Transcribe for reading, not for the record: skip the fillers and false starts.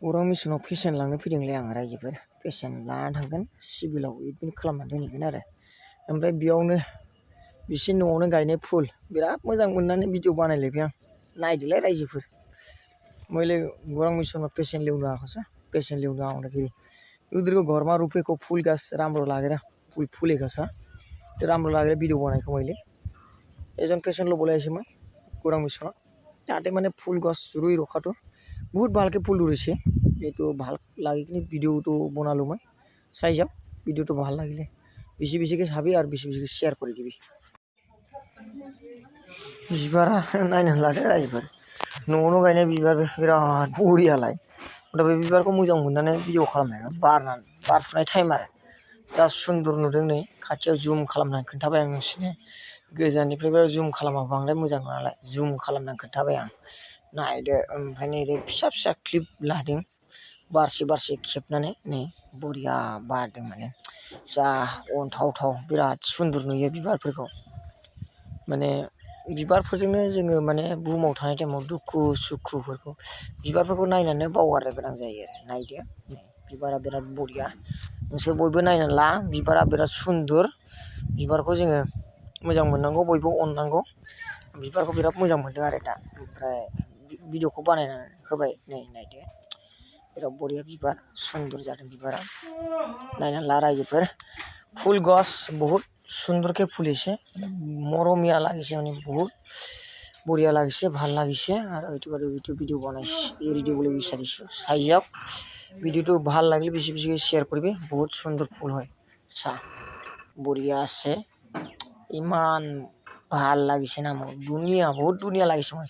गौरां मिसनाव पेसेन्ट लांनो फैदोंलै आं रायजोफोर पेसेन्ट लाना थांगोन सिभिलाव एडमिट खालामना दोनहैगोन आरो ओमफ्राय बेयावनो बिसिनि न'आवनो गायनाय फुल बिराद मोजां मोननानै भिडिअ बानायलायबाय आं नायदोलाय रायजोफोर मैले गौरांग मिशन में पेशेंट ल्याउनु आएको छ पेशेंट ल्याउनु आउँदाखेरि उनीहरूको घरमा रोपेको फुल गाछ राम्रो लागेर फुल फुलेको छ त्यो राम्रो लागेर भिडियो बनाएको मैले एজন पेशेंट लो बोलाइछु মই गौरांग मिशনত তাতে মানে ফুল গছ ৰুই ৰখাটো বহুত ভালকৈ ফুল ৰুইছে এইটো ভাল লাগি কিনে ভিডিঅ'টো বনালোঁ মই চাই যাওক ভিডিঅ'টো ভাল লাগিলে বেছি বেছিকৈ চাবি আৰু বেছি বেছিকৈ শ্বেয়াৰ কৰি দিবি बिबारा नायनो लादो रायजोफोर न'आवनो गायनाय बिबार बिराद बरियालाय दा बे बिबारखौ मोजां मोननानै भिडिअ खालामनाया बारफुनाय टाइम आरो जा सुन्दर नुदों नै खाथियाव जुम खालामनानै खोन्थाबाय आं नोंसिनो गोजाननिफ्रायबो जुम खालामबा बांद्राय मोजां नङालाय जुम खालामनानै खोन्थाबाय आं नायदो ओमफ्राय नै फिसा फिसा क्लिप लादों बारसे खेबनानै नै बरिया बारदों माने जा अनथावथाव बिराद सुन्दर नुयो बिबारफोरखौ माने बिबारफोरजोंनो जोङो माने बुहुमाव थानाय टाइमाव दुखु सुखुफोरखौ बिबारफोरखौ नायनानै बावगारनो गोनां जायो आरो नायदो बिबारा बिराद बरिया नोंसोर बयबो नायनानै ला बिबारा बिराद सुन्दर बिबारखौ जोङो मोजां मोननांगौ बयबो अननांगौ बिबारखौ बिराद मोजां मोनदों आरो दा ओमफ्राय भिडिअखौ बानायनानै होबाय नै नायदो बिराद बरिया बिबार सुन्दर जादों बिबारा नायनानै ला रायजोफोर फुल गछ बहुत সুন্দরকে ফুলিছে মৰমীয়া লাগিছে মানে বহুত বঢ়িয়া লাগিছে ভাল লাগিছে আৰু এইটো ভিডিঅ বনাইছে এৰি দিবলৈ বিচাৰিছোঁ চাই যাওক ভিডিঅ'টো ভাল লাগিলে বেছি বেছিকৈ শ্বেয়াৰ কৰিবি বহুত সুন্দৰ ফুল হয় চা বঢ়িয়া আছে ইমান ভাল লাগিছে না মোৰ বহুত ধুনীয়া লাগিছে মই